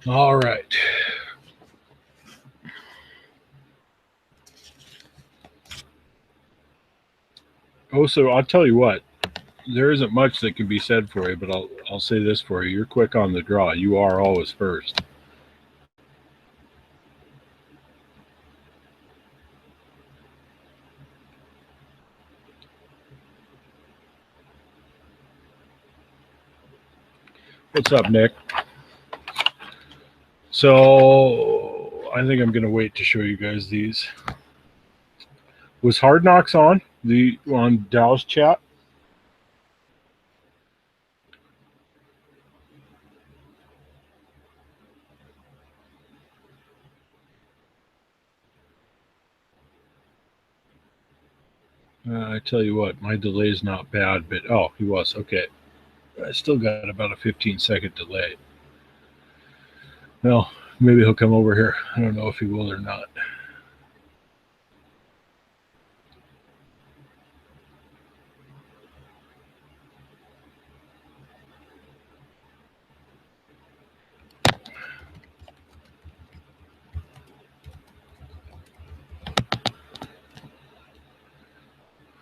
All right. Also, I'll tell you what, there isn't much that can be said for you, but I'll say this for you. You're quick on the draw. You are always first. What's up, Nick? So I think I'm gonna wait to show you guys these. Was Hard Knocks on Dow's chat? I tell you what, my delay's not bad, but oh, he was okay. I still got about a 15-second delay. Well, maybe he'll come over here. I don't know if he will or not.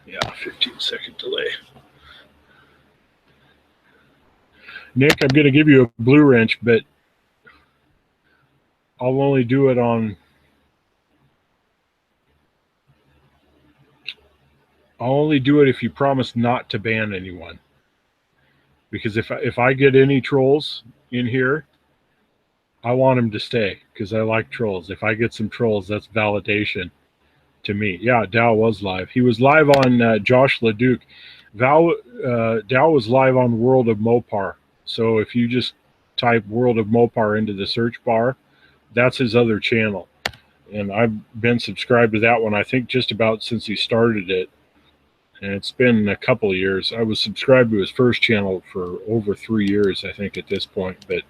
Yeah, 15-second delay. Nick, I'm going to give you a blue wrench, but I'll only do it on. I'll only do it if you promise not to ban anyone. Because if I get any trolls in here, I want them to stay because I like trolls. If I get some trolls, that's validation to me. Yeah, Dow was live. He was live on Josh Leduc. Dow was live on World of Mopar. So if you just type World of Mopar into the search bar, that's his other channel. And I've been subscribed to that one, I think, just about since he started it. And it's been a couple of years. I was subscribed to his first channel for over 3 years, I think, at this point. But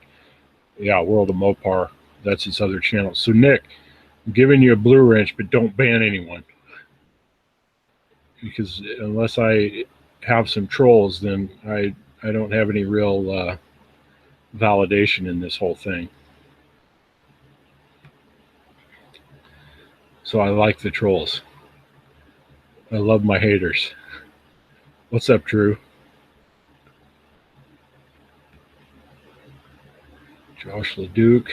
yeah, World of Mopar, that's his other channel. So, Nick, I'm giving you a blue wrench, but don't ban anyone. Because unless I have some trolls, then I don't have any real validation in this whole thing. So I like the trolls. I love my haters. What's up, Drew? Josh Leduc.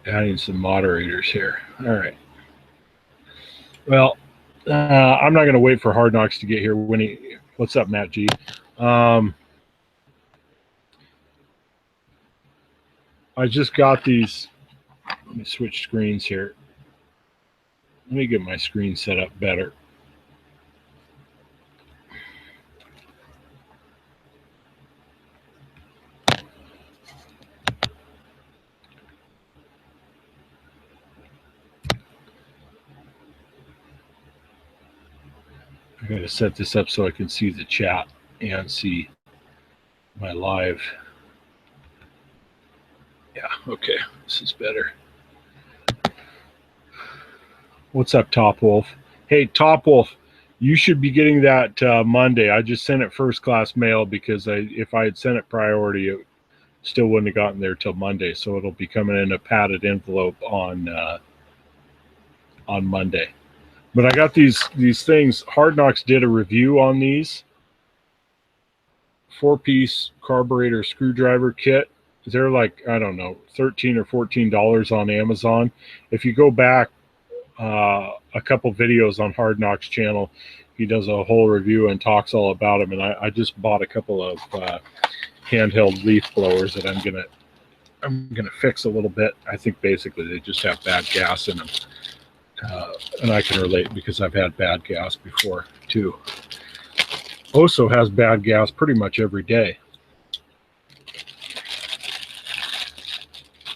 Adding some moderators here. All right. Well, I'm not going to wait for Hard Knocks to get here. What's up, Matt G? I just got these. Let me switch screens here. Let me get my screen set up better. I got to set this up so I can see the chat and see my live. Yeah, okay. This is better. What's up, Top Wolf? Hey, Top Wolf, you should be getting that Monday. I just sent it first class mail because if I had sent it priority, it still wouldn't have gotten there till Monday. So it'll be coming in a padded envelope on Monday. But I got these things. Hard Knocks did a review on these 4-piece carburetor screwdriver kit. They're like, I don't know, $13 or $14 on Amazon. If you go back a couple videos on Hard Knocks channel, he does a whole review and talks all about them. And I just bought a couple of handheld leaf blowers that I'm gonna fix a little bit. I think basically they just have bad gas in them. And I can relate because I've had bad gas before too. OSO has bad gas pretty much every day.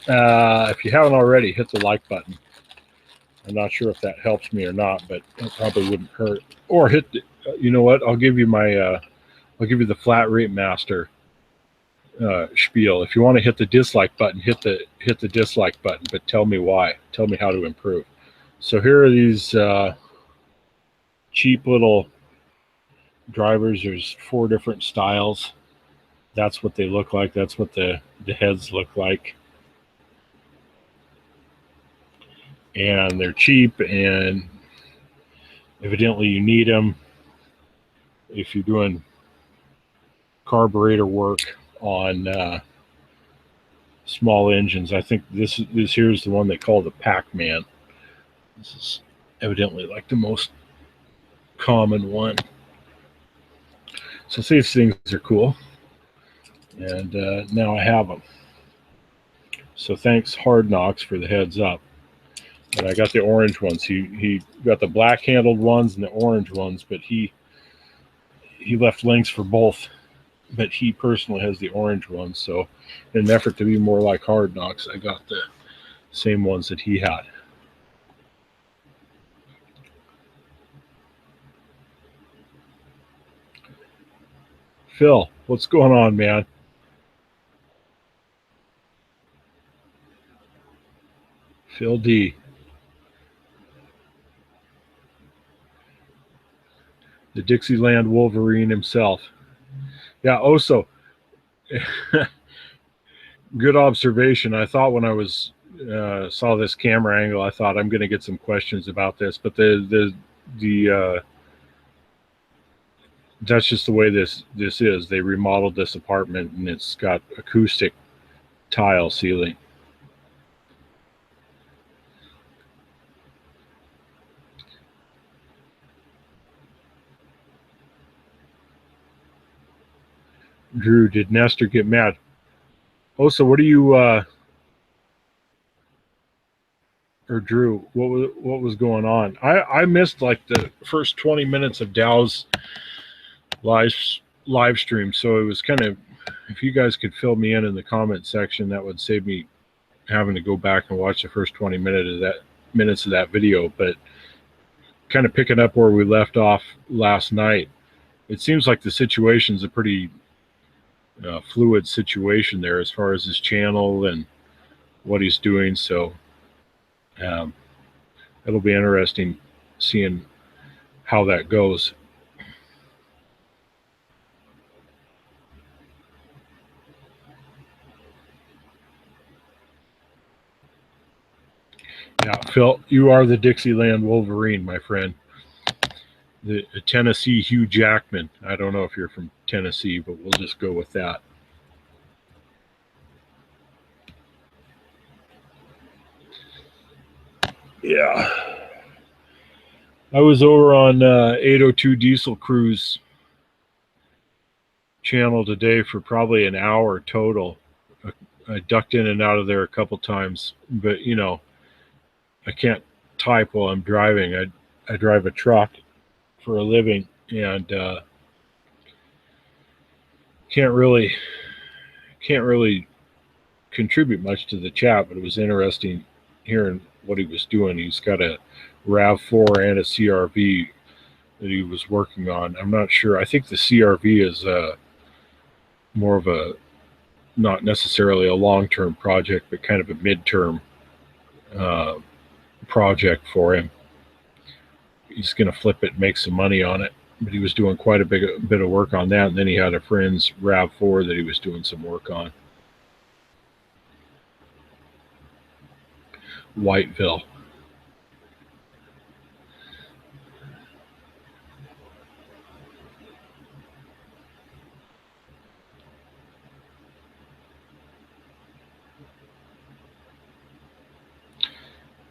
If you haven't already, hit the like button. I'm not sure if that helps me or not, but it probably wouldn't hurt. Or hit the, you know what? I'll give you the flat rate master spiel. If you want to hit the dislike button, hit the dislike button, but tell me why. Tell me how to improve. So here are these cheap little drivers. There's 4 different styles. That's what they look like. That's what the heads look like. And they're cheap, and evidently you need them if you're doing carburetor work on small engines. I think this here is the one they call the Pac-Man. This is evidently like the most common one. So these things are cool, and now I have them. So thanks Hard Knocks for the heads up. And I got the orange ones. He got the black handled ones and the orange ones, but he left links for both. But he personally has the orange ones. So in an effort to be more like Hard Knocks, I got the same ones that he had. Phil, what's going on, man? Phil D. The Dixieland Wolverine himself. Yeah, Oso. Good observation. I thought when I was saw this camera angle, I thought I'm going to get some questions about this, but the that's just the way this is. They remodeled this apartment, and it's got acoustic tile ceiling. Drew, did Nestor get mad? Oh, so what do you or Drew? What was going on? I missed like the first 20 minutes of Dow's live stream, so it was kind of, if you guys could fill me in the comment section, that would save me having to go back and watch the first 20 minutes of that video. But kind of picking up where we left off last night, it seems like the situation's a pretty fluid situation there as far as his channel and what he's doing. So it'll be interesting seeing how that goes. Yeah, Phil, you are the Dixieland Wolverine, my friend. The Tennessee Hugh Jackman. I don't know if you're from Tennessee, but we'll just go with that. Yeah. I was over on 802 Diesel Crew's channel today for probably an hour total. I ducked in and out of there a couple times, but you know, I can't type while I'm driving. I drive a truck for a living, and can't really contribute much to the chat. But it was interesting hearing what he was doing. He's got a RAV4 and a CRV that he was working on. I'm not sure. I think the CRV is more of a, not necessarily a long-term project, but kind of a mid-term project for him. He's going to flip it and make some money on it. But he was doing quite a bit of work on that. And then he had a friend's RAV4 that he was doing some work on. Whiteville.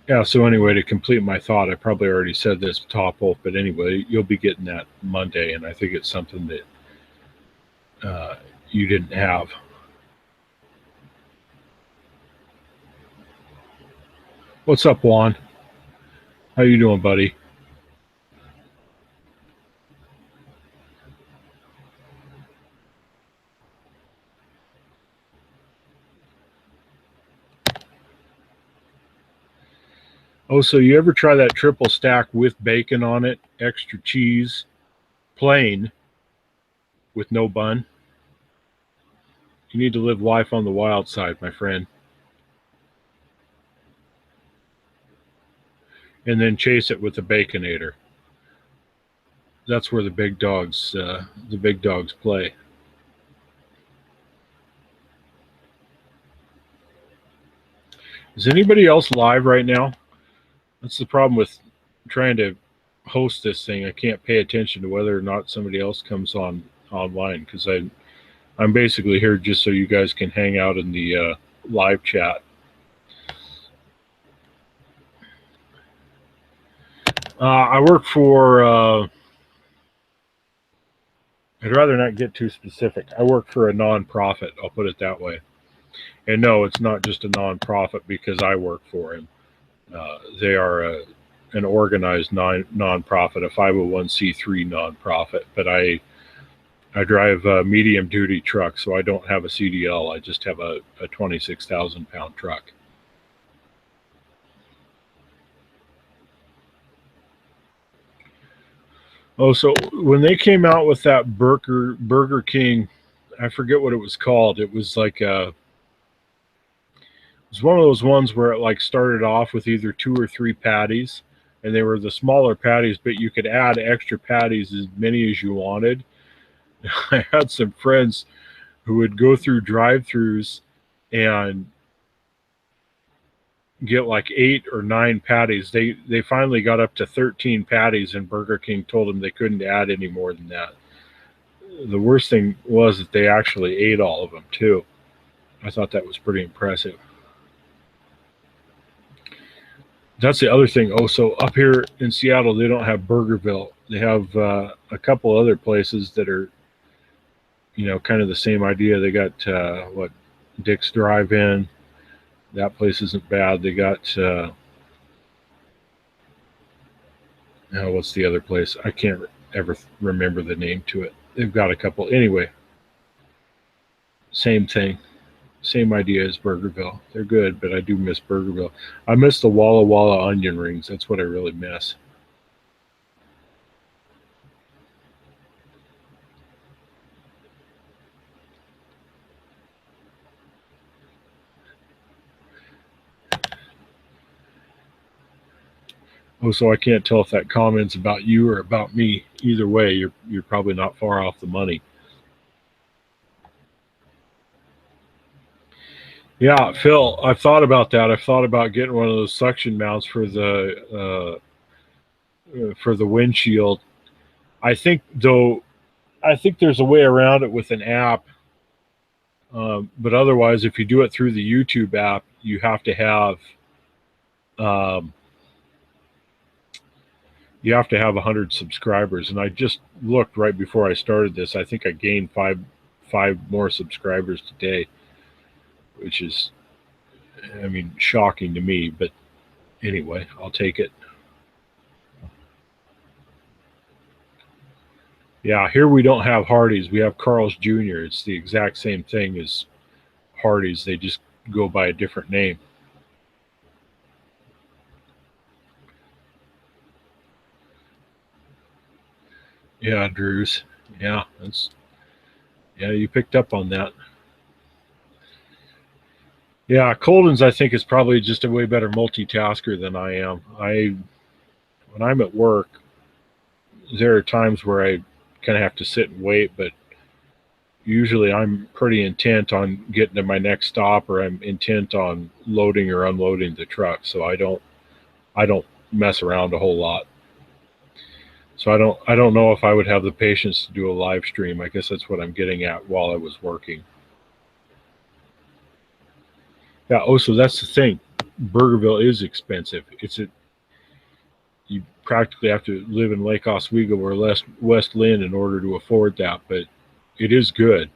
Yeah, so anyway, to complete my thought, I probably already said this top off, but anyway, you'll be getting that Monday, and I think it's something that you didn't have. What's up, Juan? How you doing, buddy? Oh, so you ever try that triple stack with bacon on it, extra cheese, plain, with no bun? You need to live life on the wild side, my friend. And then chase it with a Baconator. That's where the big dogs play. Is anybody else live right now? That's the problem with trying to host this thing. I can't pay attention to whether or not somebody else comes on online because I'm basically here just so you guys can hang out in the live chat. I work for. I'd rather not get too specific. I work for a nonprofit. I'll put it that way. And no, it's not just a nonprofit because I work for him. They are an organized nonprofit, a 501c3 nonprofit. But I drive a medium duty truck, so I don't have a CDL. I just have a 26,000 pound truck. Oh, so when they came out with that Burger King, I forget what it was called. It was like it was one of those ones where it like started off with either 2 or 3 patties, and they were the smaller patties, but you could add extra patties as many as you wanted. I had some friends who would go through drive-throughs and get like 8 or 9 patties. They finally got up to 13 patties, and Burger King told them they couldn't add any more than that. The worst thing was that they actually ate all of them too. I thought that was pretty impressive. That's the other thing. Oh, so up here in Seattle, they don't have Burgerville. They have a couple other places that are, kind of the same idea. They got what Dick's Drive-In. That place isn't bad. They got what's the other place? I can't ever remember the name to it. They've got a couple. Anyway, same thing. Same idea as Burgerville. They're good, but I do miss Burgerville. I miss the Walla Walla onion rings. That's what I really miss. Oh, so I can't tell if that comment's about you or about me. Either way, you're probably not far off the money. Yeah, Phil, I've thought about that. I've thought about getting one of those suction mounts for the windshield. I think though, I think there's a way around it with an app. But otherwise, if you do it through the YouTube app, you have to have um, 100 subscribers. And I just looked right before I started this. I think I gained five more subscribers today, which is, I mean, shocking to me. But anyway, I'll take it. Yeah, here we don't have Hardee's. We have Carl's Jr. It's the exact same thing as Hardee's. They just go by a different name. Yeah, Drew's. Yeah, you picked up on that. Yeah, Colden's I think is probably just a way better multitasker than I am. When I'm at work, there are times where I kind of have to sit and wait, but usually I'm pretty intent on getting to my next stop, or I'm intent on loading or unloading the truck. So I don't mess around a whole lot. So I don't know if I would have the patience to do a live stream. I guess that's what I'm getting at while I was working. Yeah. Oh, so that's the thing. Burgerville is expensive. You practically have to live in Lake Oswego or West Lynn in order to afford that, but it is good.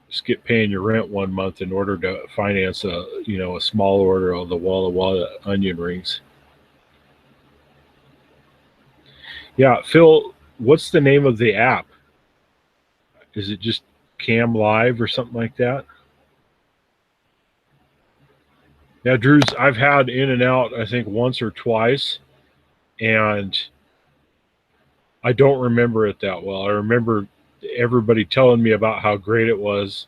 Skip paying your rent 1 month in order to finance a small order of the Walla Walla onion rings. Yeah, Phil, what's the name of the app? Is it just Cam Live or something like that? Yeah, Drew's. I've had In and Out I think once or twice, and I don't remember it that well. I remember everybody telling me about how great it was,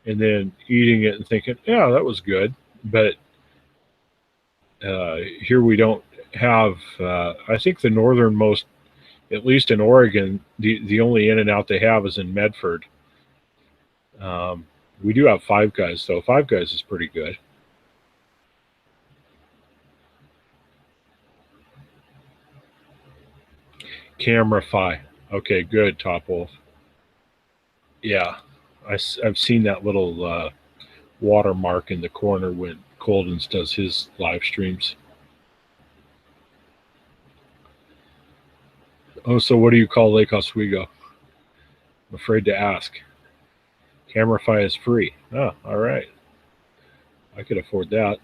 and then eating it and thinking, yeah, that was good. But here we don't have. I think the northernmost, at least in Oregon, the only In and Out they have is in Medford. We do have Five Guys, though. Five Guys is pretty good. Camera Fi. Okay, good, Top Wolf. Yeah, I've seen that little watermark in the corner when Coldens does his live streams. Oh, so what do you call Lake Oswego? I'm afraid to ask. Camerify is free. Oh, all right. I could afford that.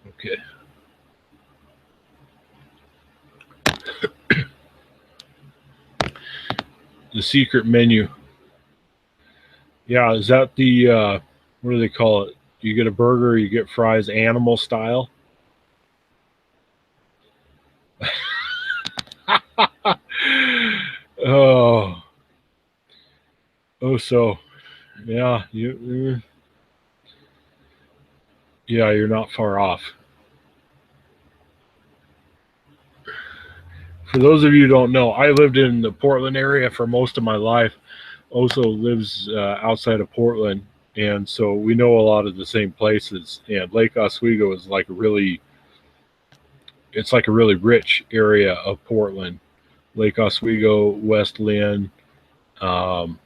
Okay. The secret menu. Yeah, is that the what do they call it? You get a burger, you get fries, animal style. Oh, oh, so yeah, yeah, you're not far off. For those of you who don't know, I lived in the Portland area for most of my life. Oso lives outside of Portland, and so we know a lot of the same places. And Lake Oswego is like it's like a really rich area of Portland. Lake Oswego, West Lynn, um,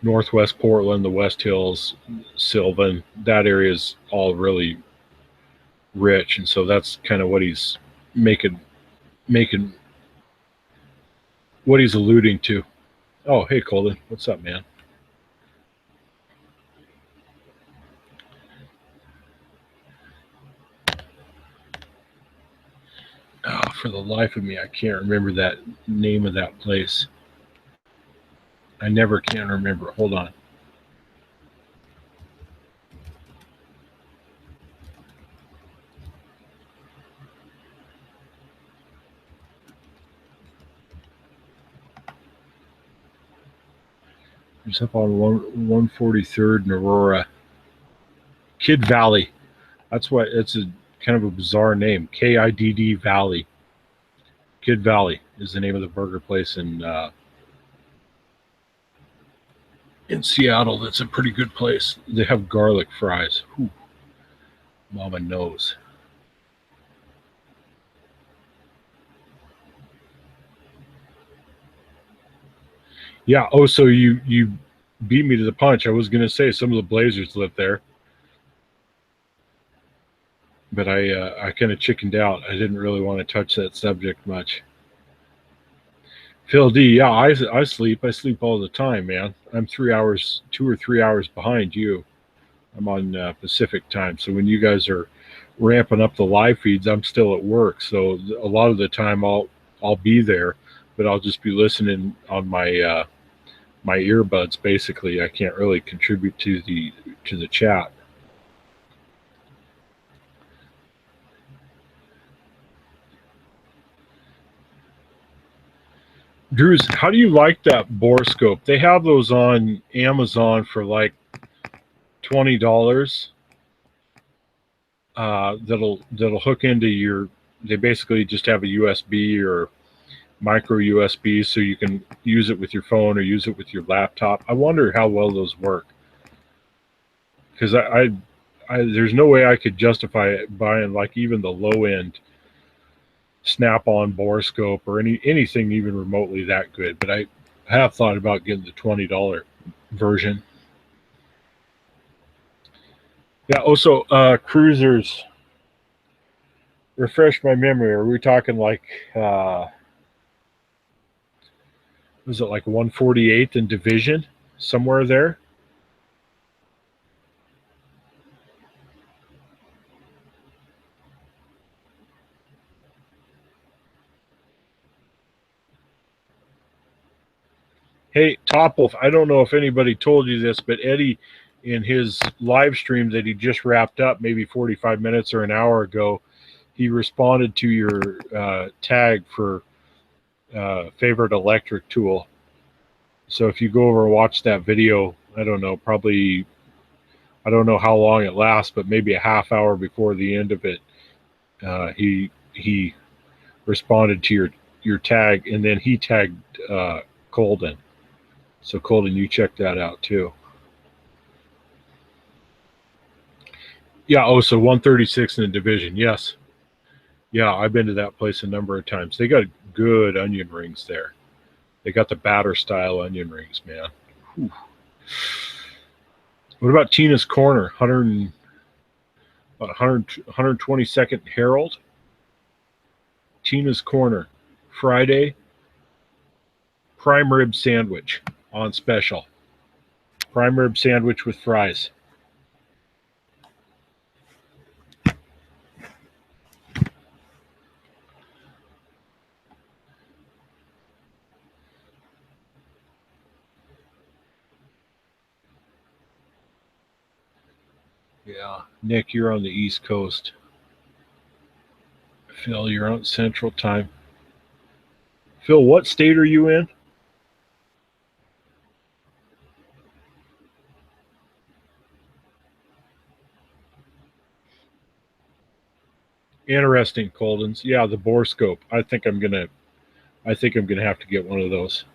Northwest Portland, the West Hills, Sylvan. That area is all really rich, and so that's kind of what he's making what he's alluding to. Oh, hey Colin, what's up, man? Oh, for the life of me, I can't remember that name of that place. I never can remember. Hold on. It's up on 143rd and Aurora. Kid Valley. That's what. It's a kind of a bizarre name. KIDD Valley. Kid Valley is the name of the burger place in Seattle. That's a pretty good place. They have garlic fries. Whew. Mama knows. Yeah. Oh, so you beat me to the punch. I was gonna say some of the Blazers live there, but I kind of chickened out. I didn't really want to touch that subject much. Phil D, yeah, I sleep. I sleep all the time, man. I'm 3 hours, 2 or 3 hours behind you. I'm on Pacific time, so when you guys are ramping up the live feeds, I'm still at work. So a lot of the time I'll be there, but I'll just be listening on my earbuds. Basically, I can't really contribute to the chat. Drews, how do you like that borescope? They have those on Amazon for like $20. That'll hook into your. They basically just have a USB or micro USB, so you can use it with your phone or use it with your laptop. I wonder how well those work, because there's no way I could justify it buying like even the low end Snap-on borescope or anything even remotely that good. But I have thought about getting the $20 version. Yeah. Also, cruisers. Refresh my memory. Are we talking like was it like 148th and Division somewhere there? Hey, Top Wolf, I don't know if anybody told you this, but Eddie, in his live stream that he just wrapped up maybe 45 minutes or an hour ago, he responded to your tag for favorite electric tool. So if you go over and watch that video, I don't know, probably, I don't know how long it lasts, but maybe a half hour before the end of it, he responded to your tag, and then he tagged Colden. So Colden, you check that out too. Yeah. Oh, so 136 in the division. Yes. Yeah, I've been to that place a number of times. They got good onion rings there. They got the batter style onion rings, man. Whew. What about Tina's Corner? 122nd Herald. Tina's Corner. Friday. Prime rib sandwich on special. Prime rib sandwich with fries. Yeah. Nick, you're on the East Coast. Phil, you're on Central Time. Phil, what state are you in? Interesting, Coldens. Yeah, the bore scope. I think I'm gonna have to get one of those.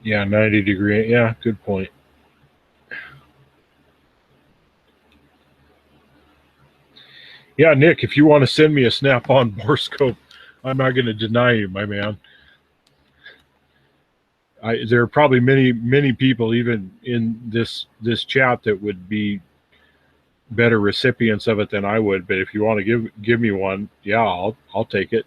Yeah, 90-degree. Yeah, good point. Yeah, Nick, if you want to send me a snap-on bore scope, I'm not going to deny you, my man. There are probably many people, even in this chat, that would be better recipients of it than I would. But if you want to give me one, yeah, I'll take it.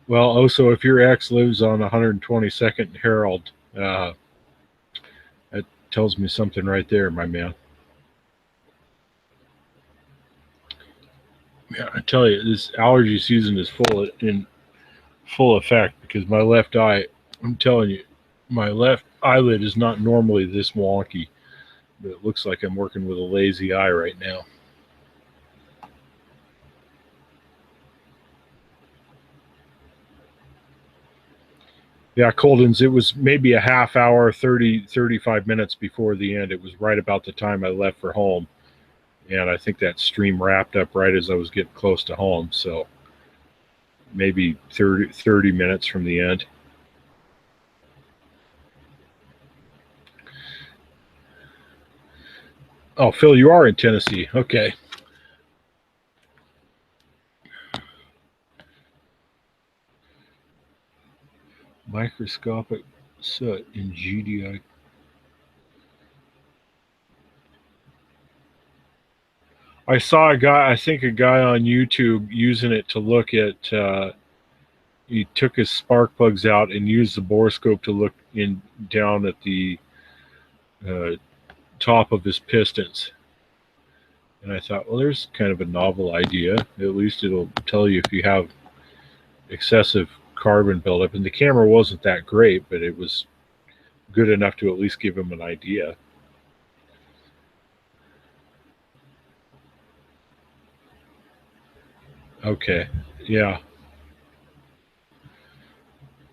Well, also, if your ex lives on 122nd Herald, that tells me something right there, my man. Yeah, I tell you, this allergy season is in full effect because my left eye, I'm telling you, my left eyelid is not normally this wonky, but it looks like I'm working with a lazy eye right now. Yeah, Coldens, it was maybe a half hour, 35 minutes before the end. It was right about the time I left for home. And I think that stream wrapped up right as I was getting close to home. So maybe 30 minutes from the end. Oh, Phil, you are in Tennessee. Okay. Microscopic soot in GDI. I saw a guy, I think a guy on YouTube using it to look at, he took his spark plugs out and used the borescope to look in down at the uh, top of his pistons. And I thought, well, there's kind of a novel idea. At least it'll tell you if you have excessive carbon buildup. And the camera wasn't that great, but it was good enough to at least give him an idea. Okay. Yeah.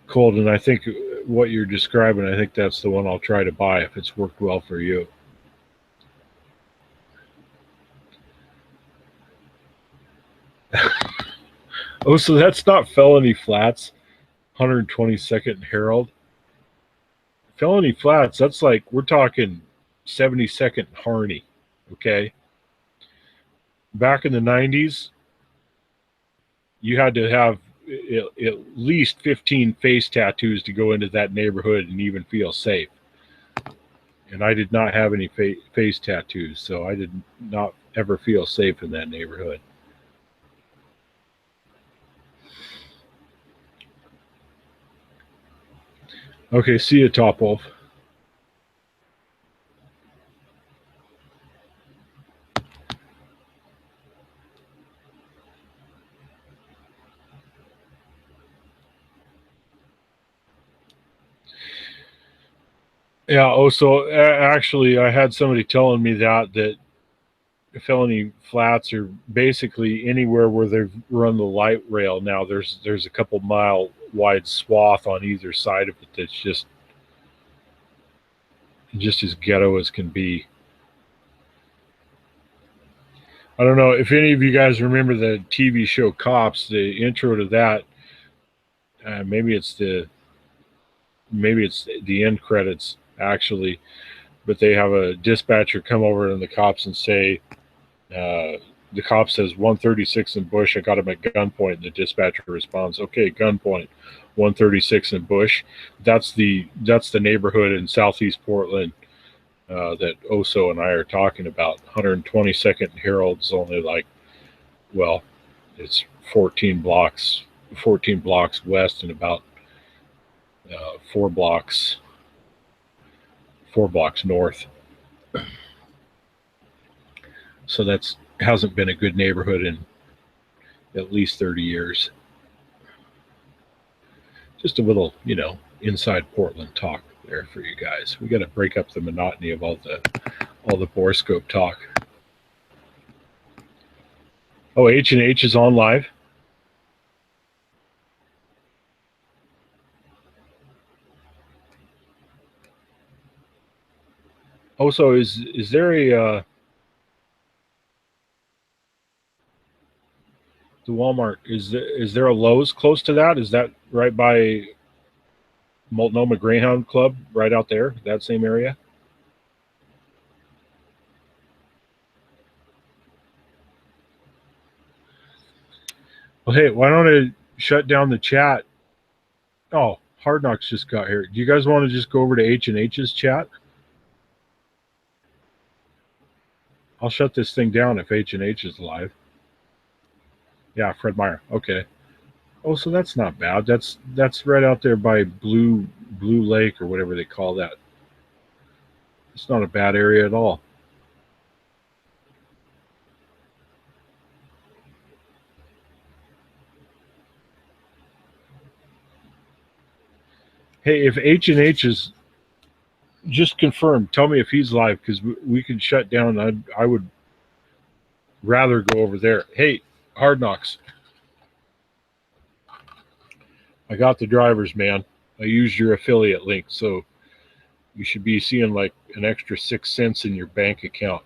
Cold. And I think what you're describing, I think that's the one I'll try to buy if it's worked well for you. Oh, so that's not Felony Flats, 122nd Herald. Felony Flats, that's like, we're talking 72nd Harney. Okay. Back in the 90s, you had to have at least 15 face tattoos to go into that neighborhood and even feel safe. And I did not have any face tattoos, so I did not ever feel safe in that neighborhood. Okay, see you, Top Wolf. Yeah. Oh, so actually, I had somebody telling me that felony flats are basically anywhere where they've run the light rail. Now there's a couple mile wide swath on either side of it that's just as ghetto as can be. I don't know if any of you guys remember the TV show Cops. The intro to that, maybe it's the end credits actually, but they have a dispatcher come over and the cops and say, uh, the cop says 136 in Bush. I got him at gunpoint. And the dispatcher responds, "Okay, gunpoint, 136 in Bush." That's the neighborhood in southeast Portland that Oso and I are talking about. 122nd and Harold's only like, well, it's 14 blocks west and about 4 blocks north. So that's hasn't been a good neighborhood in at least 30 years. Just a little, inside Portland talk there for you guys. We got to break up the monotony of all the borescope talk. Oh, H&H is on live. Oh, so is there a the Walmart? Is there a Lowe's close to that? Is that right by Multnomah Greyhound Club, right out there, that same area? Well, hey, why don't I shut down the chat? Oh, Hard Knocks just got here. Do you guys want to just go over to H&H's chat? I'll shut this thing down if H&H is live. Yeah, Fred Meyer. Okay. Oh, so that's not bad. That's right out there by Blue Lake or whatever they call that. It's not a bad area at all. Hey, if H&H is just confirmed, tell me if he's live because we can shut down. I would rather go over there. Hey, Hard Knocks. I got the drivers, man. I used your affiliate link, so you should be seeing like an extra 6 cents in your bank account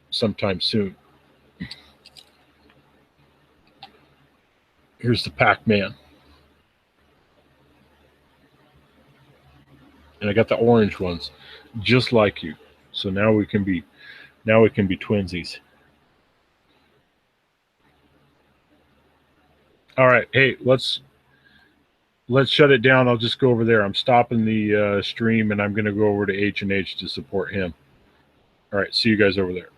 sometime soon. Here's the Pac-Man. And I got the orange ones, just like you. So now we can be twinsies. All right, hey, let's shut it down. I'll just go over there. I'm stopping the stream, and I'm going to go over to H&H to support him. All right, see you guys over there.